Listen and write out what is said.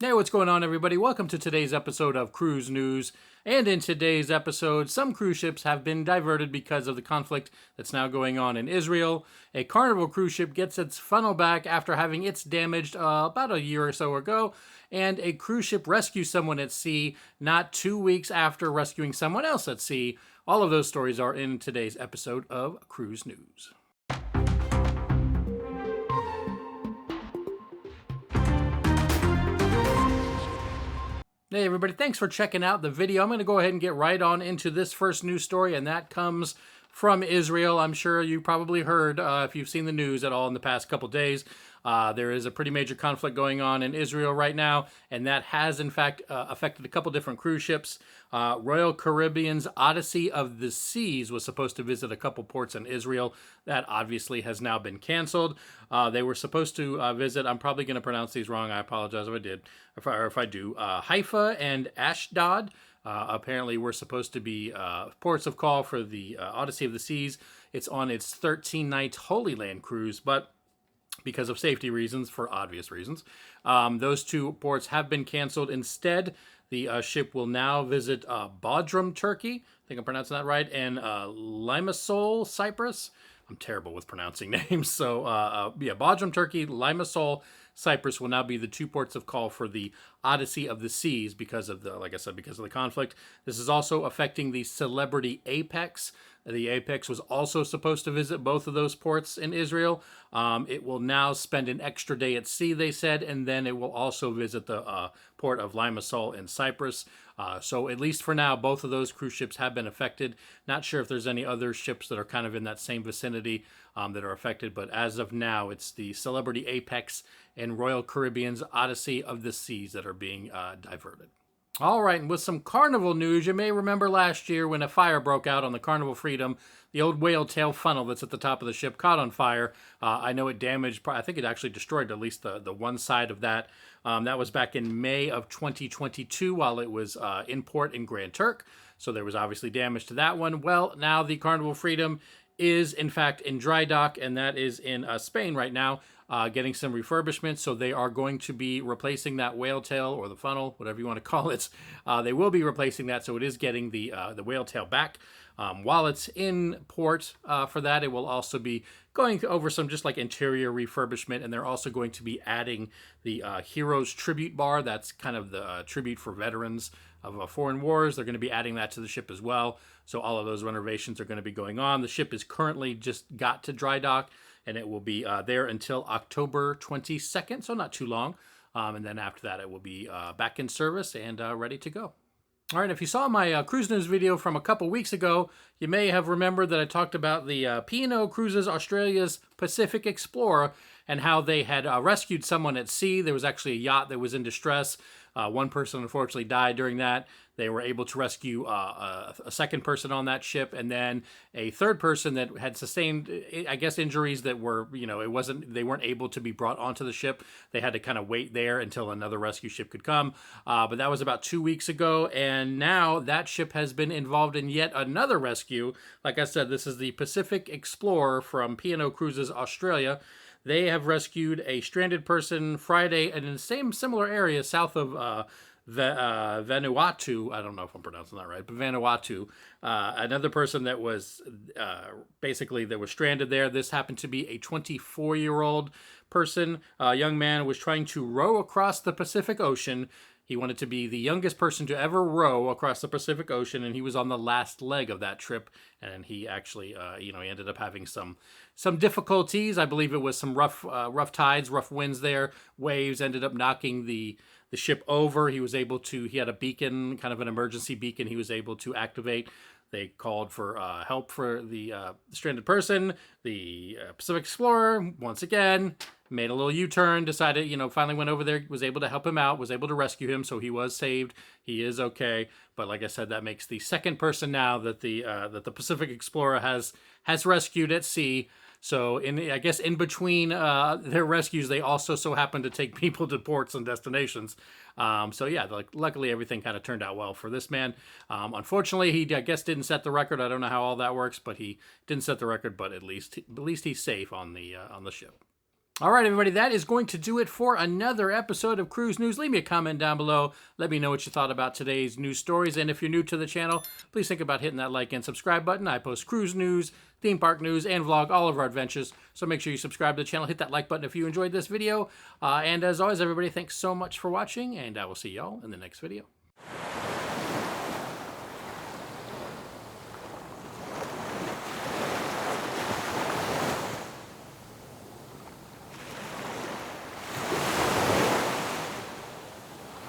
Hey, what's going on, everybody? Welcome to today's episode of Cruise News. And in today's episode, some cruise ships have been diverted because of the conflict that's now going on in Israel. A Carnival cruise ship gets its funnel back after having its damaged about a year or so ago. And a cruise ship rescues someone at sea not 2 weeks after rescuing someone else at sea. All of those stories are in today's episode of Cruise News. Hey everybody, thanks for checking out the video. I'm going to go ahead and get right on into this first news story, and that comes from Israel. I'm sure you probably heard, if you've seen the news at all in the past couple days, there is a pretty major conflict going on in Israel right now, and that has in fact affected a couple different cruise ships. Royal Caribbean's Odyssey of the Seas was supposed to visit a couple ports in Israel. That obviously has now been canceled. They were supposed to visit, I'm probably going to pronounce these wrong, I apologize if I did, if I do, Haifa and Ashdod. Apparently were supposed to be ports of call for the Odyssey of the Seas. It's on its 13-night Holy Land cruise, but because of safety reasons, for obvious reasons, those two ports have been canceled. Instead, the ship will now visit Bodrum, Turkey. I think I'm pronouncing that right, and Limassol, Cyprus. I'm terrible with pronouncing names. So, Bodrum, Turkey, Limassol, Cyprus will now be the two ports of call for the Odyssey of the Seas because of the, like I said, because of the conflict. This is also affecting the Celebrity Apex. The Apex was also supposed to visit both of those ports in Israel. It will now spend an extra day at sea, they said, and then it will also visit the port of Limassol in Cyprus. So at least for now, both of those cruise ships have been affected. Not sure if there's any other ships that are kind of in that same vicinity that are affected, but as of now, it's the Celebrity Apex and Royal Caribbean's Odyssey of the Seas that are being diverted. All right, and with some Carnival news, you may remember last year when a fire broke out on the Carnival Freedom, the old whale tail funnel that's at the top of the ship caught on fire. I know it damaged, I think it actually destroyed at least the one side of that. That was back in May of 2022 while it was in port in Grand Turk. So there was obviously damage to that one. Well, now the Carnival Freedom is in fact in dry dock, and that is in Spain right now, getting some refurbishment. So they are going to be replacing that whale tail or the funnel, whatever you want to call it. They will be replacing that, so it is getting the whale tail back. While it's in port for that, it will also be going over some just like interior refurbishment, and they're also going to be adding the Heroes Tribute Bar. That's kind of the tribute for veterans of foreign wars. They're going to be adding that to the ship as well. So all of those renovations are going to be going on. The ship is currently just got to dry dock, and it will be there until October 22nd, so not too long. And then after that, it will be back in service and ready to go. All right, if you saw my cruise news video from a couple weeks ago, you may have remembered that I talked about the P&O Cruises Australia's Pacific Explorer and how they had rescued someone at sea. There was actually a yacht that was in distress. One person unfortunately died during that. They were able to rescue a second person on that ship, and then a third person that had sustained, I guess, injuries that were, they weren't able to be brought onto the ship. They had to kind of wait there until another rescue ship could come. But that was about 2 weeks ago, and now that ship has been involved in yet another rescue. Like I said, this is the Pacific Explorer from P&O Cruises Australia. They have rescued a stranded person Friday in the same similar area south of Vanuatu. I don't know if I'm pronouncing that right, but Vanuatu. Another person that was basically that was stranded there. This happened to be a 24-year-old person. A young man was trying to row across the Pacific Ocean. He wanted to be the youngest person to ever row across the Pacific Ocean, and he was on the last leg of that trip. And he actually, he ended up having some difficulties. I believe it was some rough tides, rough winds there. Waves ended up knocking the ship over. He had a beacon, kind of an emergency beacon he was able to activate. They called for help for the stranded person. The Pacific Explorer, once again, made a little U-turn, decided, finally went over there, was able to help him out, was able to rescue him, so he was saved. He is okay. But like I said, that makes the second person now that the Pacific Explorer has rescued at sea. So I guess in between their rescues, they also so happen to take people to ports and destinations. So yeah, luckily everything kind of turned out well for this man. Unfortunately, he I guess didn't set the record. I don't know how all that works, but he didn't set the record. But at least he's safe on the ship. All right, everybody, that is going to do it for another episode of Cruise News. Leave me a comment down below. Let me know what you thought about today's news stories. And if you're new to the channel, please think about hitting that like and subscribe button. I post cruise news, theme park news, and vlog all of our adventures. So make sure you subscribe to the channel. Hit that like button if you enjoyed this video. And as always, everybody, thanks so much for watching, and I will see y'all in the next video.